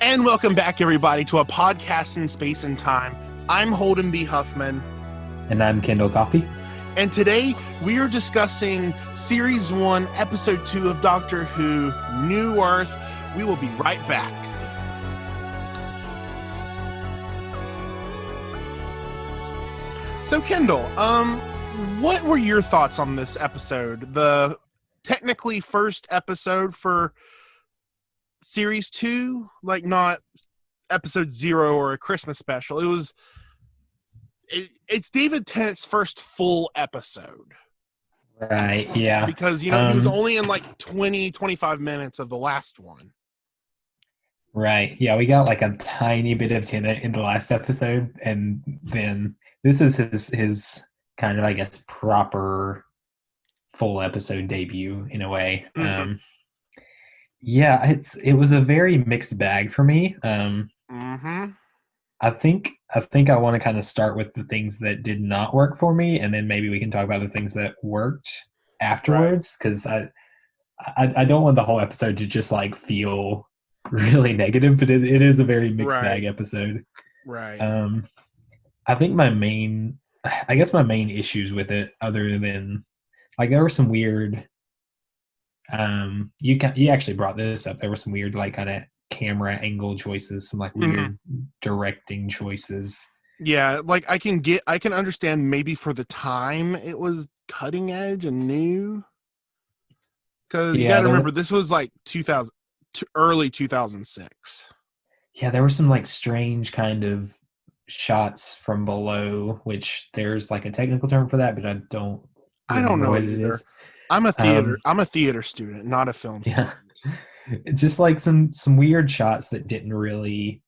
And welcome back, everybody, to a podcast in space and time. I'm Holden B. Huffman. And I'm Kendal Coffee. And today we are discussing Series 1, Episode 2 of Doctor Who, New Earth. We will be right back. So, Kendal, what were your thoughts on this episode? The technically first episode for Series 2, like not Episode 0 or a Christmas special. It's David Tennant's first full episode. Right, yeah. Because, he was only in like 20, 25 minutes of the last one. Right, yeah, we got like a tiny bit of Tennant in the last episode, and then this is his kind of, I guess, proper full episode debut in a way. Mm-hmm. Yeah, it was a very mixed bag for me. Mm-hmm. I think I want to kind of start with the things that did not work for me, and then maybe we can talk about the things that worked afterwards. Because I don't want the whole episode to just like feel really negative, but it is a very mixed bag episode. Right. I think my main issues with it, other than like there were some weird. You actually brought this up. There were some weird like kind of camera angle choices, some like weird directing choices. Yeah, like I can understand maybe for the time it was cutting edge and new. Because you got to remember this was like early 2006. Yeah, there were some like strange kind of shots from below, which there's like a technical term for that, but I don't know what it is. I'm a theater student, not a film student. Just like some weird shots that didn't really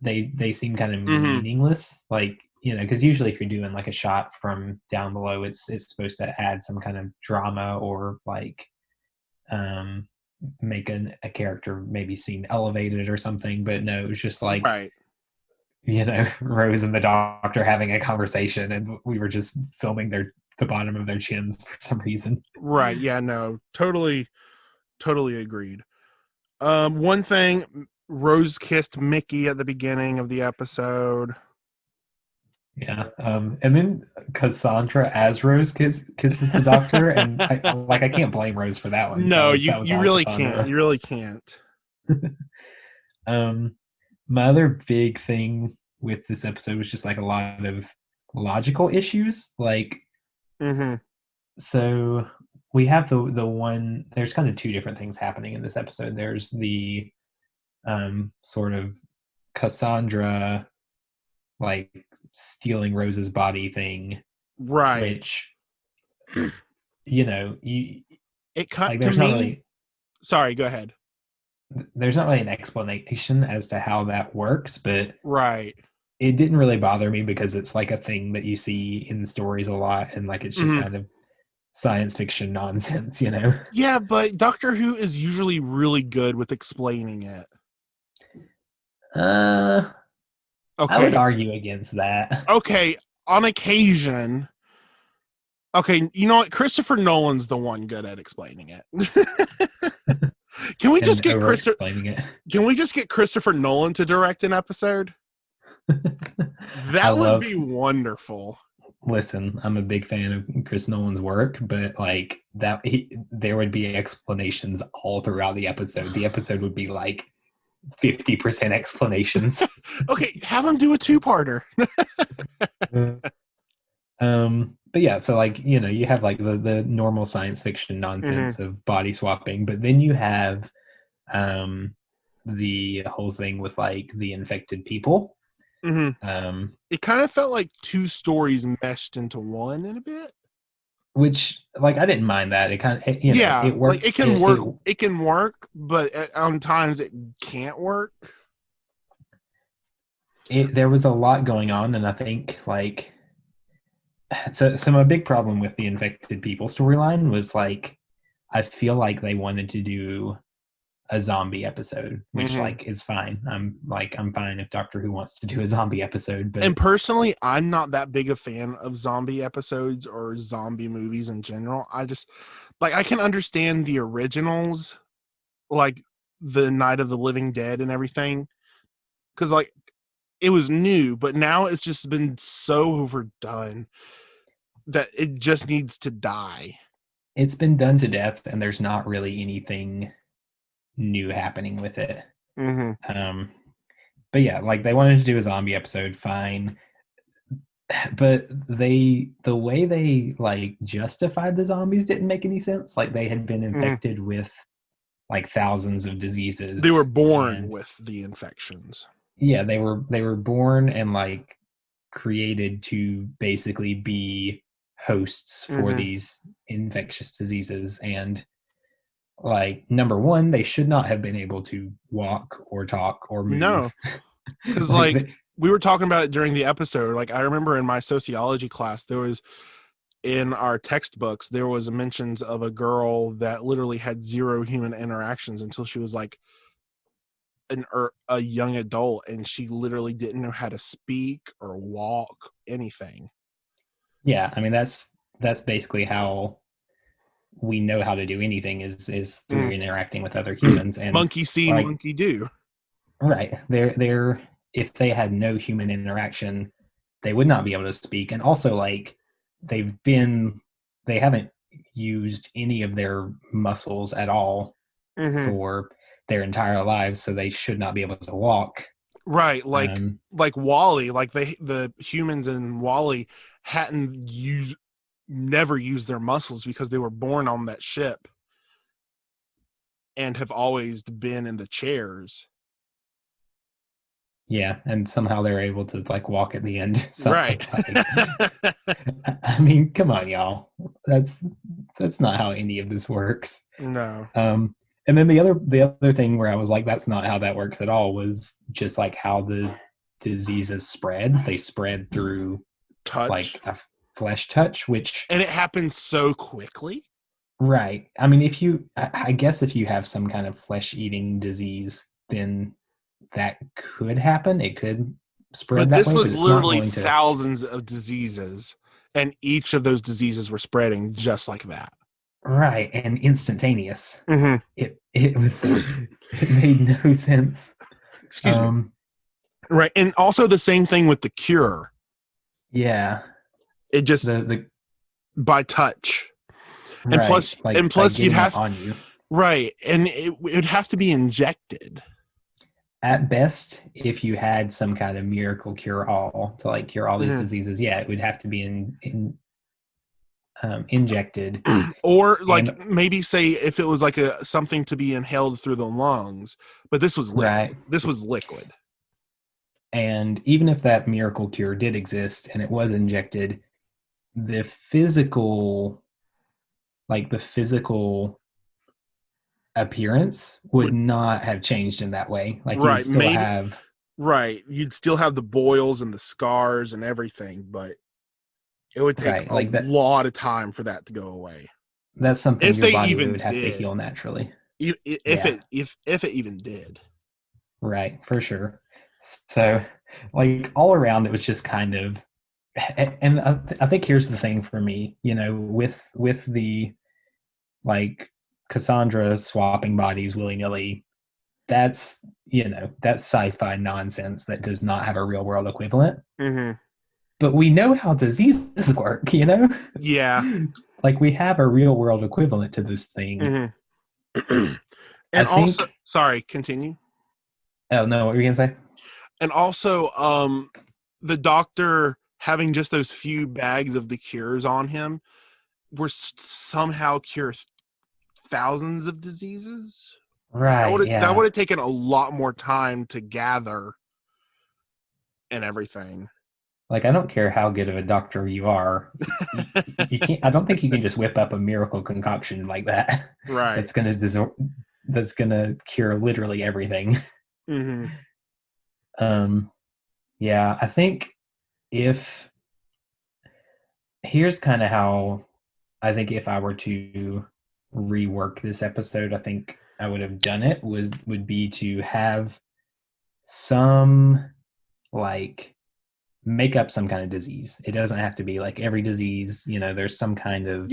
they seem kind of meaningless, like, because usually if you're doing like a shot from down below, it's supposed to add some kind of drama or like make a character maybe seem elevated or something, but no, it was just like Rose and the Doctor having a conversation, and we were just filming the bottom of their chins for some reason. Right. Yeah, no, totally agreed. One thing, Rose kissed Mickey at the beginning of the episode. Yeah. And then Cassandra as Rose kisses the Doctor, and I can't blame Rose for that one. No, you really can't. You really can't. My other big thing with this episode was just like a lot of logical issues, like so we have the one, there's kind of two different things happening in this episode. There's the sort of Cassandra like stealing Rose's body thing, right? Which it cut like, to me. Really, sorry, go ahead. There's not really an explanation as to how that works, but right. It didn't really bother me because it's like a thing that you see in stories a lot, and like it's just kind of science fiction nonsense, Yeah, but Doctor Who is usually really good with explaining it. Okay. I would argue against that. Okay, on occasion. Okay, you know what? Christopher Nolan's the one good at explaining it. Can we just get Christopher Nolan to direct an episode? That would be wonderful. Listen, I'm a big fan of Chris Nolan's work, but like there would be explanations all throughout the episode. The episode would be like 50% explanations. Okay, have him do a two-parter. But yeah, so like, you have like the normal science fiction nonsense of body swapping, but then you have the whole thing with like the infected people. It kind of felt like two stories meshed into one in a bit. Which, like, I didn't mind that. It kind of, it worked. Like, it can work. It can work, but on times it can't work. There was a lot going on, and I think like, so my big problem with the infected people storyline was like, I feel like they wanted to do a zombie episode, which like is fine. I'm fine if Doctor Who wants to do a zombie episode, but and personally, I'm not that big a fan of zombie episodes or zombie movies in general. I just like, I can understand the originals, like the Night of the Living Dead and everything, because like it was new, but now it's just been so overdone that it just needs to die. It's been done to death, and there's not really anything new happening with it. Mm-hmm. But yeah, like they wanted to do a zombie episode, fine. But the way they like justified the zombies didn't make any sense. Like they had been infected with like thousands of diseases. They were born with the infections. Yeah, they were born and like created to basically be hosts for these infectious diseases. And like, number one, they should not have been able to walk or talk or move. No, because like we were talking about it during the episode. Like I remember in my sociology class, there was in our textbooks, there was mentions of a girl that literally had zero human interactions until she was like a young adult, and she literally didn't know how to speak or walk, anything. Yeah, I mean that's basically how we know how to do anything is through interacting with other humans. And monkey see, like, monkey do. Right. They're if they had no human interaction, they would not be able to speak. And also like they haven't used any of their muscles at all for their entire lives, so they should not be able to walk. Right, like Wall-E, like the humans in Wall-E hadn't never used their muscles because they were born on that ship and have always been in the chairs. Yeah, and somehow they're able to like walk at the end. Right. Like, I mean, come on, y'all. That's not how any of this works. No. And then the other thing where I was like, that's not how that works at all, was just like how the diseases spread. They spread through touch, like a flesh touch, and it happens so quickly. Right. I mean, I guess if you have some kind of flesh-eating disease, then that could happen. It could spread that way. But this was literally thousands of diseases, and each of those diseases were spreading just like that. Right, and instantaneous. It made no sense. Excuse me. Right, and also the same thing with the cure. Yeah, it just by touch, and right. plus you'd have on you. Right, and it would have to be injected. At best, if you had some kind of miracle cure-all to like cure all these diseases, yeah, it would have to be injected, or like maybe say if it was like something to be inhaled through the lungs, but this was liquid. Right. This was liquid. And even if that miracle cure did exist and it was injected, the physical appearance would not have changed in that way. Like right, you'd still have you'd still have the boils and the scars and everything, but it would take a lot of time for that to go away. That's something if your body would have to heal naturally. If it even did. Right, for sure. So, like, all around, it was just kind of, and I think here's the thing for me, with the, like, Cassandra swapping bodies willy-nilly, that's sci-fi nonsense that does not have a real-world equivalent. But we know how diseases work, Yeah. Like, we have a real-world equivalent to this thing. And also, sorry, continue. Oh, no, what were you going to say? And also, the doctor having just those few bags of the cures on him were somehow cure thousands of diseases. Right. That would have taken a lot more time to gather and everything. Like, I don't care how good of a doctor you are. You can't. I don't think you can just whip up a miracle concoction like that. Right. That's gonna cure literally everything. Yeah, I think here's kind of how I think if I were to rework this episode, I think I would have done it would be to have some like make up some kind of disease. It doesn't have to be like every disease, there's some kind of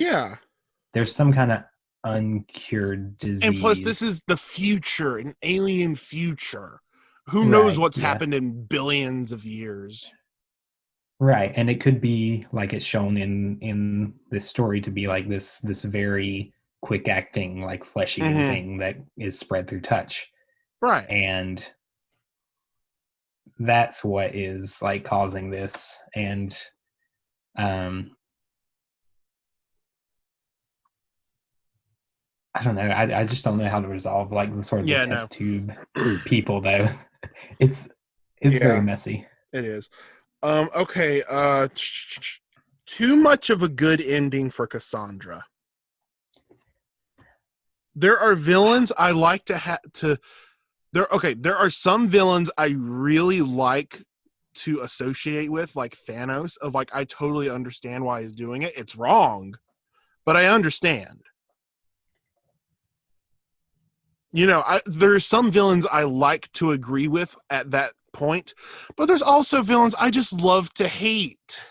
uncured disease. And plus, this is the future, an alien future. Who knows Right, what's yeah. happened in billions of years? Right, and it could be like it's shown in this story to be like this very quick acting, like flesh eating thing that is spread through touch, Right. and that's what is like causing this. And I don't know. I just don't know how to resolve like the sort of the test tube people though. It's very messy. It is. Okay. Too much of a good ending for Cassandra. There are villains I like to there are some villains I really like to associate with, like Thanos, of like, I totally understand why he's doing it. It's wrong, but I understand. You know, there's some villains I like to agree with at that point, but there's also villains I just love to hate.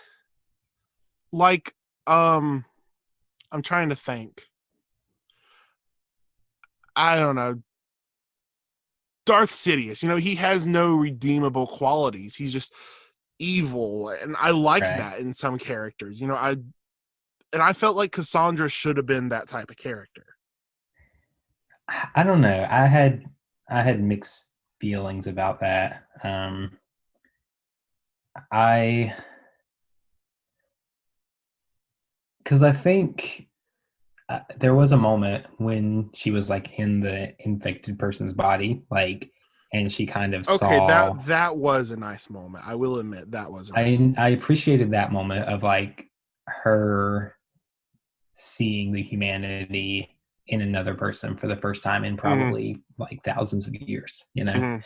Like, I'm trying to think. I don't know. Darth Sidious, you know, he has no redeemable qualities. He's just evil, and I like that in some characters. You know, I felt like Cassandra should have been that type of character. I don't know. I had mixed feelings about that. Because I think there was a moment when she was like in the infected person's body, like, and she kind of saw. That was a nice moment. I will admit that was. I appreciated that moment of like her seeing the humanity in another person for the first time in probably like thousands of years, you know.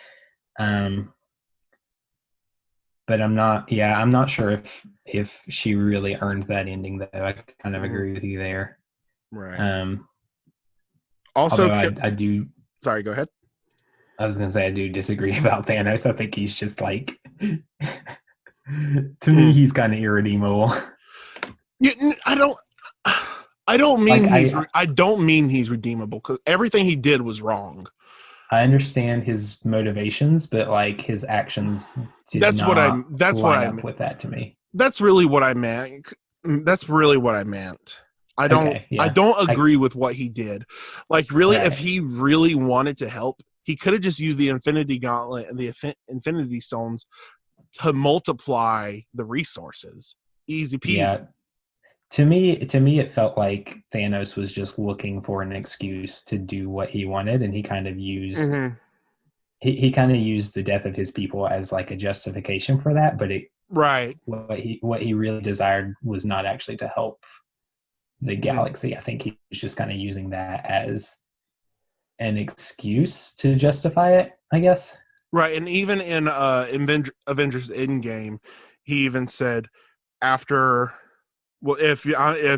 But I'm not sure if she really earned that ending though. I kind of agree with you there. Right. Also, I do. Sorry, go ahead. I was gonna say I do disagree about Thanos. I think he's just like, to me, he's kind of irredeemable. Yeah, I don't mean he's redeemable, because everything he did was wrong. I understand his motivations, but like his actions that's what I meant with that to me. That's really what I meant. I don't agree with what he did. Like, really, if he really wanted to help, he could have just used the Infinity Gauntlet and the Infinity Stones to multiply the resources. Easy peasy. Yeah. To me, it felt like Thanos was just looking for an excuse to do what he wanted, and he kind of used he kind of used the death of his people as like a justification for that. But what he really desired was not actually to help the galaxy. I think he was just kind of using that as an excuse to justify it, I guess. Right, and even in Avengers Endgame, he even said after. Well, if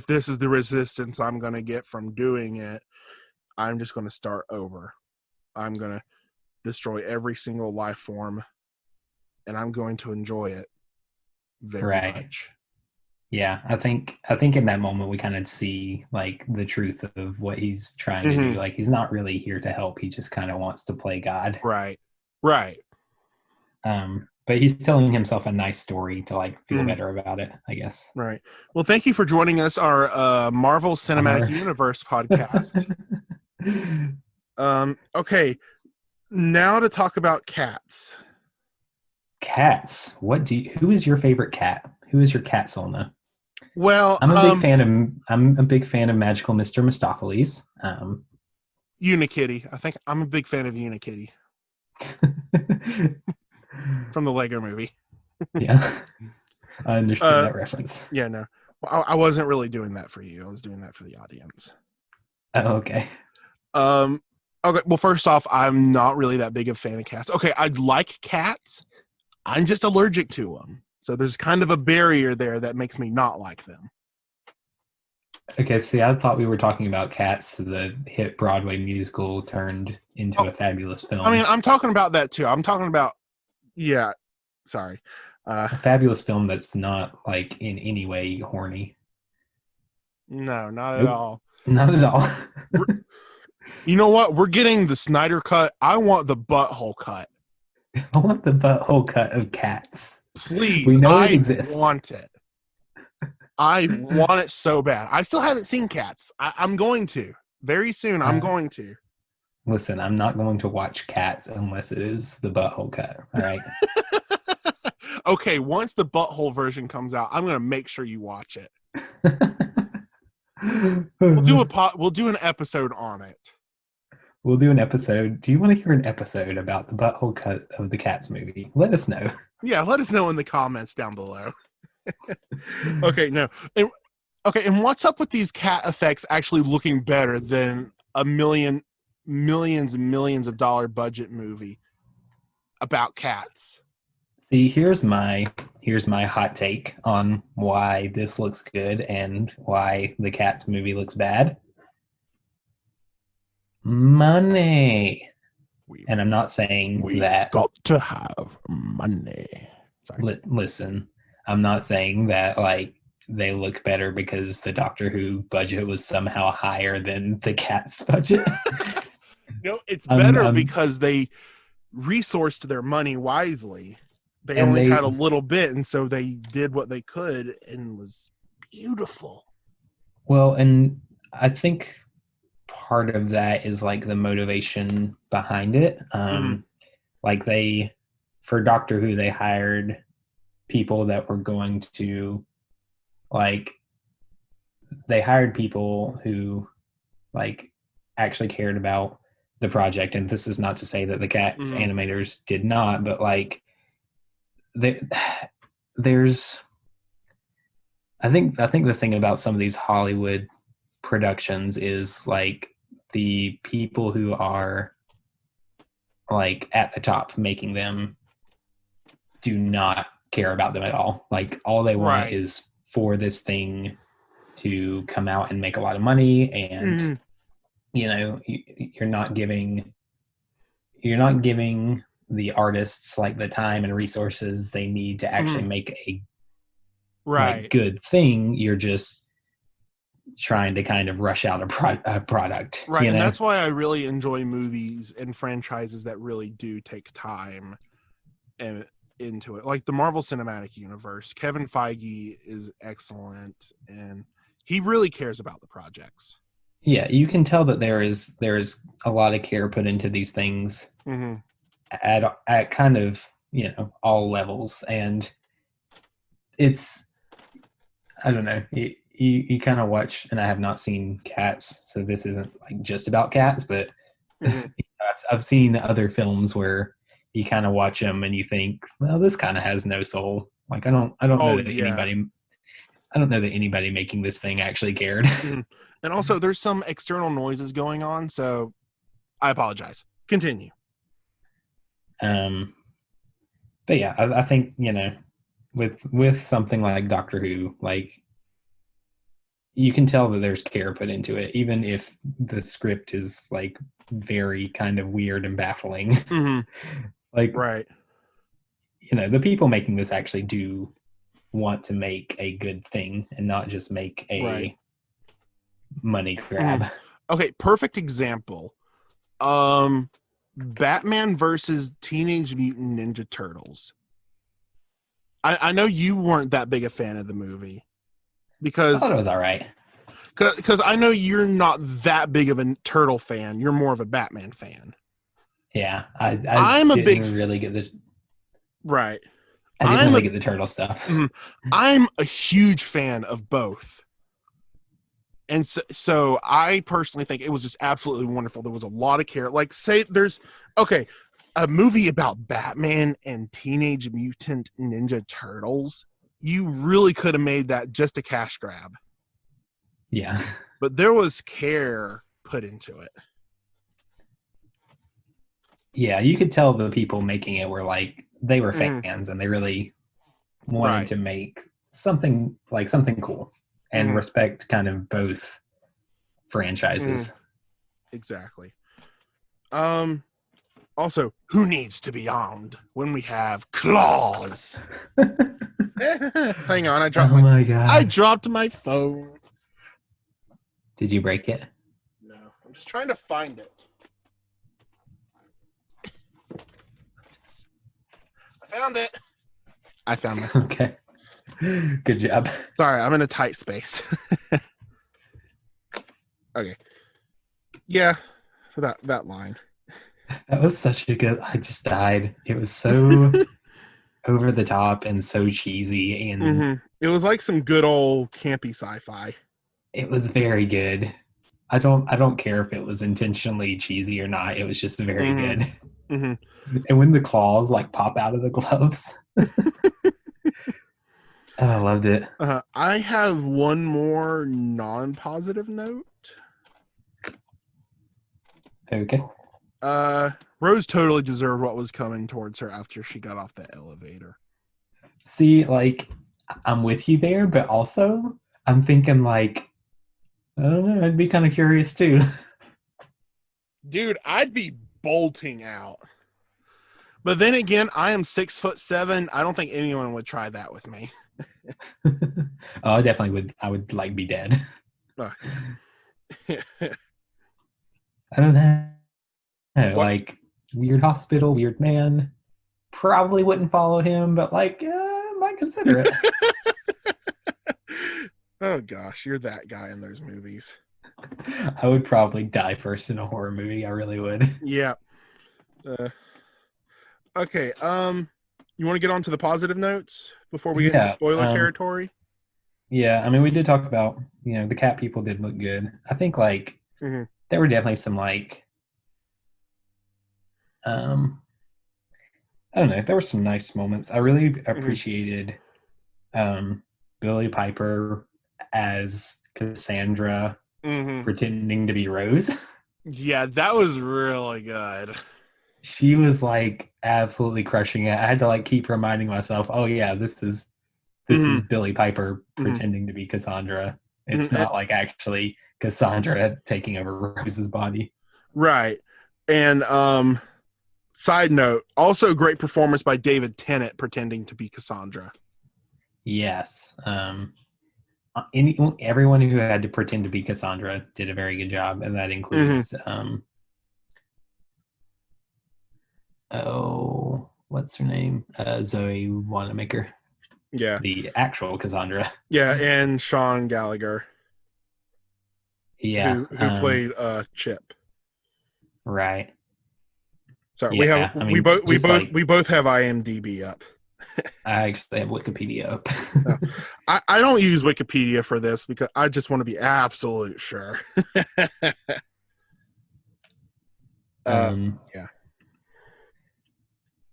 this is the resistance I'm going to get from doing it, I'm just going to start over. I'm going to destroy every single life form, and I'm going to enjoy it very much. Yeah, I think in that moment we kind of see like the truth of what he's trying to do. Like, he's not really here to help. He just kind of wants to play God. Right. But he's telling himself a nice story to like feel better about it, I guess. Right. Well, thank you for joining us, our Marvel Cinematic Universe podcast. Okay, now to talk about cats. Cats. Who is your favorite cat? Who is your cat, Solna? Well, I'm a big fan of Magical Mr. Mistopheles. Unikitty. I think I'm a big fan of Unikitty. From the Lego movie. Yeah. I understand that reference. Yeah, no. I wasn't really doing that for you. I was doing that for the audience. Oh, okay. Okay, well, first off, I'm not really that big of a fan of cats. Okay, I like cats. I'm just allergic to them. So there's kind of a barrier there that makes me not like them. Okay, see, I thought we were talking about Cats, the hit Broadway musical turned into a fabulous film. I mean, I'm talking about that too. I'm talking about, sorry. A fabulous film that's not, like, in any way horny. No, not at all. Not at all. You know what? We're getting the Snyder cut. I want the butthole cut. I want the butthole cut of Cats. Please, We know it I exists. want it. I want it so bad. I still haven't seen Cats. I'm going to. Very soon, I'm going to. Listen, I'm not going to watch Cats unless it is the butthole cut. All right. Okay, once the butthole version comes out, I'm going to make sure you watch it. We'll do an episode on it. We'll do an episode. Do you want to hear an episode about the butthole cut of the Cats movie? Let us know. Yeah, let us know in the comments down below. Okay, no. And what's up with these cat effects actually looking better than a millions and millions of dollar budget movie about cats? See, here's my hot take on why this looks good and why the Cats movie looks bad. Money. And I'm not saying that got to have money. Sorry. Listen, I'm not saying that like they look better because the Doctor Who budget was somehow higher than the Cats budget. No, it's better because they resourced their money wisely. They only had a little bit, and so they did what they could, and was beautiful. Well, and I think part of that is like the motivation behind it. Like for Doctor Who, they hired people that were going to they hired people who like actually cared about the project. And this is not to say that the Cats animators did not, but like there's I think the thing about some of these Hollywood productions is like the people who are like at the top making them do not care about them at all. Like all they want is for this thing to come out and make a lot of money, and you know, you're not giving the artists like the time and resources they need to actually make a good thing. You're just trying to kind of rush out a product. Right, you know? And that's why I really enjoy movies and franchises that really do take time and into it. Like the Marvel Cinematic Universe, Kevin Feige is excellent, and he really cares about the projects. Yeah, you can tell that there is a lot of care put into these things at kind of, you know, all levels, and it's, I don't know, you kind of watch, and I have not seen Cats, so this isn't like just about cats, but you know, I've seen other films where you kind of watch them and you think, well, this kind of has no soul. Like I don't know that anybody making this thing actually cared. And also, there's some external noises going on, so I apologize. Continue. But yeah, I think, you know, with something like Doctor Who, like you can tell that there's care put into it, even if the script is like very kind of weird and baffling. Like, you know, the people making this actually do want to make a good thing and not just make a money grab. Okay, perfect example. Batman versus Teenage Mutant Ninja Turtles. I know you weren't that big a fan of the movie because I thought it was all right. Because I know you're not that big of a turtle fan. You're more of a Batman fan. Yeah, I'm a big really get this. Right. I didn't really get the turtle stuff. I'm a huge fan of both. And so I personally think it was just absolutely wonderful. There was a lot of care. Like, say there's, a movie about Batman and Teenage Mutant Ninja Turtles. You really could have made that just a cash grab. Yeah. But there was care put into it. Yeah, you could tell the people making it were like, they were fans and they really wanted to make something cool and respect kind of both franchises. Exactly. Also, who needs to be armed when we have claws? Hang on, I dropped I dropped my phone. Did you break it? No, I'm just trying to find it. I found it. I found it. Okay. Good job. Sorry, I'm in a tight space. Okay. Yeah, that line. That was such a good. I just died. It was so over the top and so cheesy, and It was like some good old campy sci-fi. it was very good. I don't care if it was intentionally cheesy or not. It was just very good. And when the claws like pop out of the gloves, I loved it. I have one more non-positive note. Okay. Rose totally deserved what was coming towards her after she got off the elevator. See, like, I'm with you there, but also I'm thinking like, I don't know, I'd be kind of curious too. Dude, I'd be bolting out. But then again, I am 6'7". I don't think anyone would try that with me. Oh, I definitely would. I would like be dead. I don't know. Like, weird hospital, weird man. Probably wouldn't follow him, but like, might consider it. Oh gosh, you're that guy in those movies. I would probably die first in a horror movie. I really would. Yeah. Okay. You want to get on to the positive notes before we get into spoiler territory? Yeah, I mean, we did talk about, the cat people did look good. I think like there were definitely some like, I don't know, there were some nice moments. I really appreciated Billie Piper as Cassandra pretending to be Rose. Yeah, that was really good. She was like absolutely crushing it. I had to like keep reminding myself, oh yeah, this is Billie Piper pretending to be Cassandra. It's not like actually Cassandra taking over Rose's body. Right. And side note, also great performance by David Tennant pretending to be Cassandra. Yes. Everyone who had to pretend to be Cassandra did a very good job, and that includes what's her name? Zoe Wanamaker. Yeah. The actual Cassandra. Yeah, and Sean Gallagher. Yeah. Who played Chip. Right. Sorry, yeah, we both have IMDb up. I actually have Wikipedia up. No, I don't use Wikipedia for this because I just want to be absolute sure. Yeah.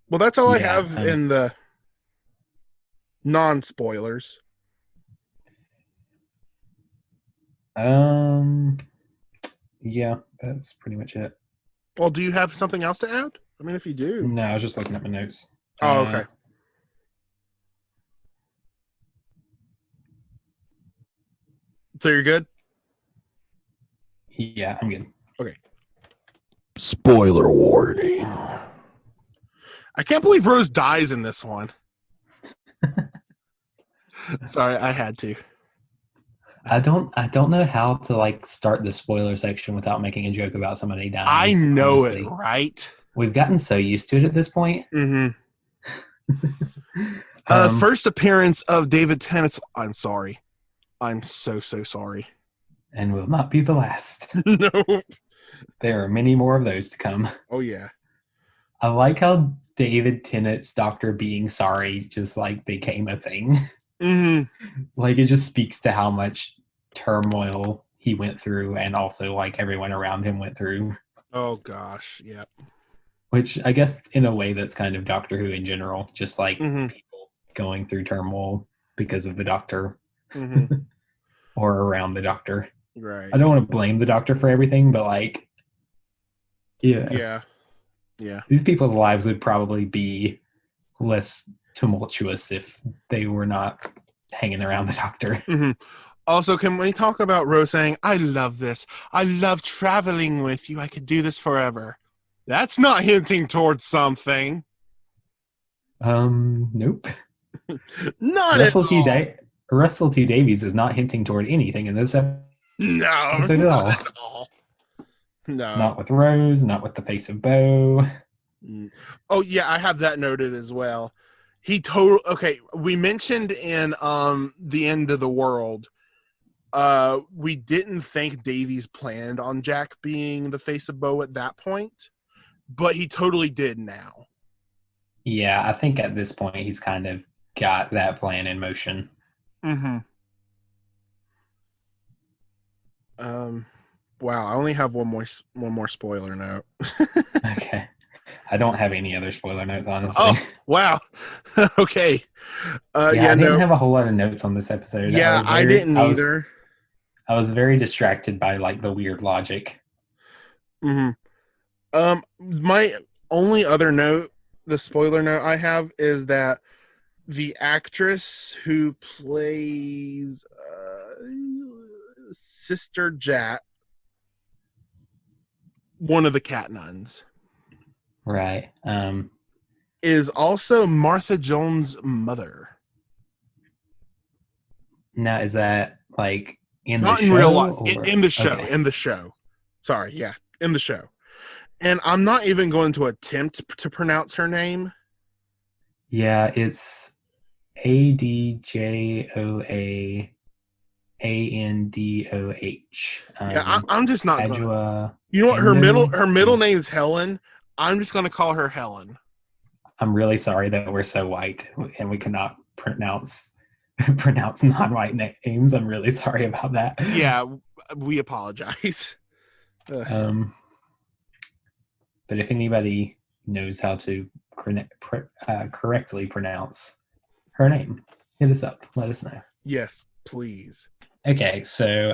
Well, that's all I have in the non-spoilers. Yeah, that's pretty much it. Well, do you have something else to add? I mean, if you do. No, I was just looking at my notes. Oh, okay. So you're good? Yeah, I'm good. Okay. Spoiler warning. I can't believe Rose dies in this one. Sorry, I had to. I don't know how to like start the spoiler section without making a joke about somebody dying. I know, honestly. It, right? We've gotten so used to it at this point. First appearance of David Tennant's. I'm sorry. I'm so sorry. And will not be the last. No. There are many more of those to come. Oh, yeah. I like how David Tennant's doctor being sorry just like became a thing. Like it just speaks to how much turmoil he went through and also like everyone around him went through. Oh, gosh. Yep. Which I guess in a way that's kind of Doctor Who in general, just like people going through turmoil because of the Doctor or around the Doctor. Right. I don't want to blame the Doctor for everything, but like, yeah. These people's lives would probably be less tumultuous if they were not hanging around the Doctor. Also, can we talk about Rose saying, I love this. I love traveling with you. I could do this forever. That's not hinting towards something. Nope. Not at all. Russel T Davies is not hinting toward anything in this episode. No, episode at all. not at all. No. Not with Rose, not with the face of Bo. Oh yeah, I have that noted as well. Okay, we mentioned in The End of the World, we didn't think Davies planned on Jack being the face of Bo at that point, but he totally did now. Yeah, I think at this point he's kind of got that plan in motion. Mm-hmm. Wow, I only have one more spoiler note. Okay. I don't have any other spoiler notes, honestly. Oh, wow. Okay. I didn't have a whole lot of notes on this episode. Yeah, I didn't either. I was very distracted by like the weird logic. Mm-hmm. My only other note, the spoiler note I have, is that the actress who plays Sister Jat, one of the cat nuns, right, is also Martha Jones' mother. Now, is that like not in real life? In the show. Okay. In the show. Sorry, yeah, in the show. And I'm not even going to attempt to pronounce her name. Yeah, it's Adjoa Andoh. Yeah, I'm just not going to. You know what? Her middle name's Helen. I'm just going to call her Helen. I'm really sorry that we're so white and we cannot pronounce non-white names. I'm really sorry about that. Yeah, we apologize. But if anybody knows how to correctly pronounce her name, hit us up. Let us know. Yes, please. Okay, so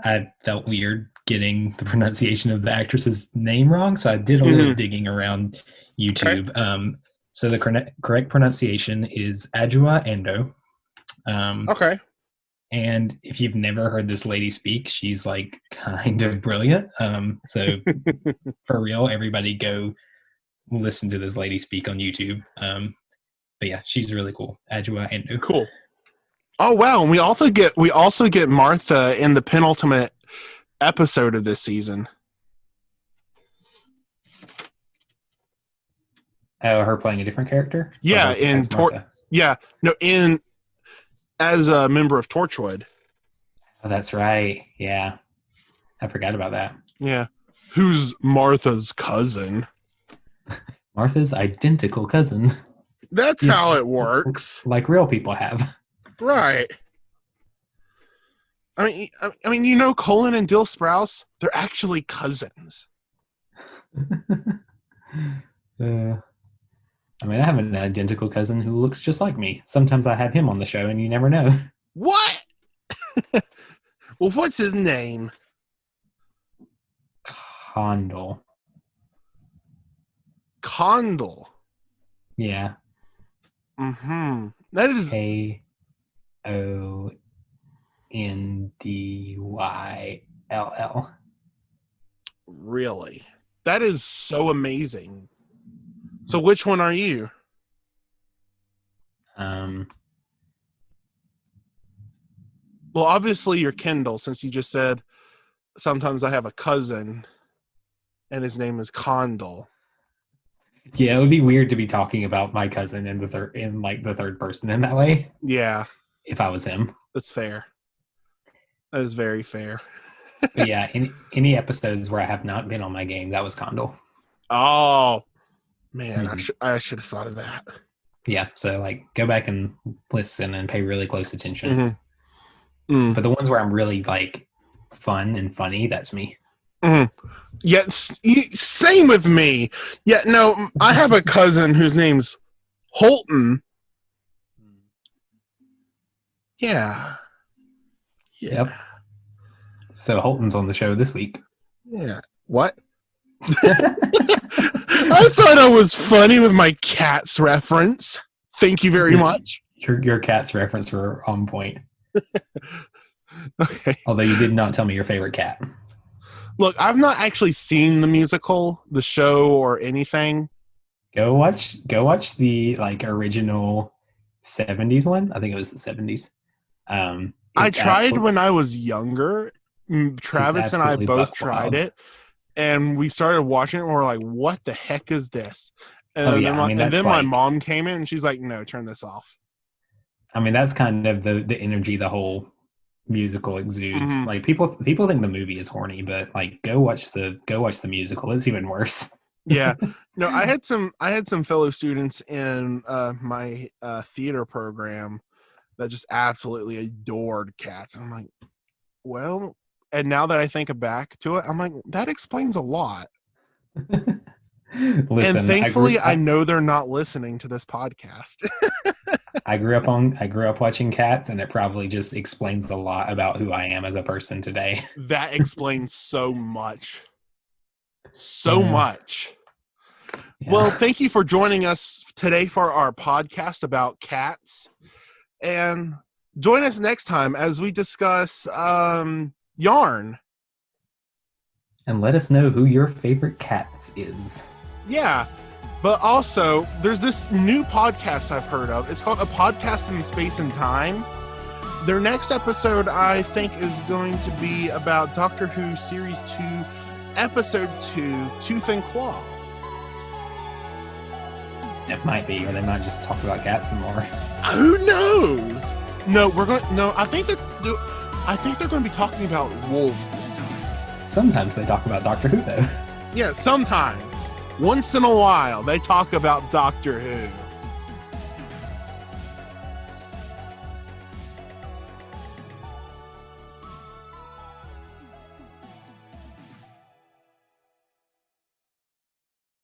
I felt weird getting the pronunciation of the actress's name wrong, so I did a little digging around YouTube. Okay. So the correct pronunciation is Adjoa Andoh. Okay. And if you've never heard this lady speak, she's like kind of brilliant. So for real, everybody go listen to this lady speak on YouTube. But yeah, she's really cool. Adjoa Andoh. Cool. Oh wow, and we also get Martha in the penultimate episode of this season. Oh, her playing a different character? Yeah, as a member of Torchwood. Oh, that's right. Yeah. I forgot about that. Yeah. Who's Martha's cousin? Martha's identical cousin. That's how it works. Like real people have. Right. I mean, you know, Colin and Dill Sprouse, they're actually cousins. I mean, I have an identical cousin who looks just like me. Sometimes I have him on the show, and you never know. What? Well, what's his name? Kendal. Kendal. Yeah. Mm-hmm. That is Kondyll. Really? That is so amazing. So which one are you? Well, obviously you're Kendal, since you just said sometimes I have a cousin and his name is Kendal. Yeah, it would be weird to be talking about my cousin in the third person in that way. Yeah. If I was him. That's fair. That is very fair. But yeah, in any episodes where I have not been on my game, that was Kendal. Oh, man, I should have thought of that. Yeah, so like go back and listen and pay really close attention. But the ones where I'm really like fun and funny, that's me. Yeah, same with me. Yeah, no, I have a cousin whose name's Holden. Yeah. Yep. So Holton's on the show this week. Yeah. What? I thought I was funny with my Cats reference. Thank you very much. Your Cats reference were on point. Okay. Although you did not tell me your favorite cat. Look, I've not actually seen the musical, the show, or anything. Go watch the like original 70s one. I think it was the 70s. I It's tried when I was younger. Travis and I absolutely both buck tried wild. it, and we started watching it, and we're like, "What the heck is this?" And Oh then yeah, I mean and that's then my like, mom came in, and she's like, "No, turn this off." I mean that's kind of the energy the whole musical exudes. Hmm. Like people think the movie is horny, but like go watch the musical. It's even worse. Yeah, no, I had some fellow students in my theater program that just absolutely adored Cats. And I'm like, well, and now that I think back to it, I'm like, that explains a lot. And Listen, thankfully, I know they're not listening to this podcast. I grew up watching Cats, and it probably just explains a lot about who I am as a person today. That explains so much. So Yeah. much. Well, Yeah. thank you for joining us today for our podcast about cats. And join us next time as we discuss yarn. And let us know who your favorite cats is. Yeah. But also, there's this new podcast I've heard of. It's called A Podcast in Space and Time. Their next episode, I think, is going to be about Doctor Who Series 2, Episode 2, Tooth and Claw. It might be, or they might just talk about cats some more. Who knows? No, I think they're going to be talking about wolves this time. Sometimes they talk about Doctor Who, though. Yeah, sometimes. Once in a while, they talk about Doctor Who.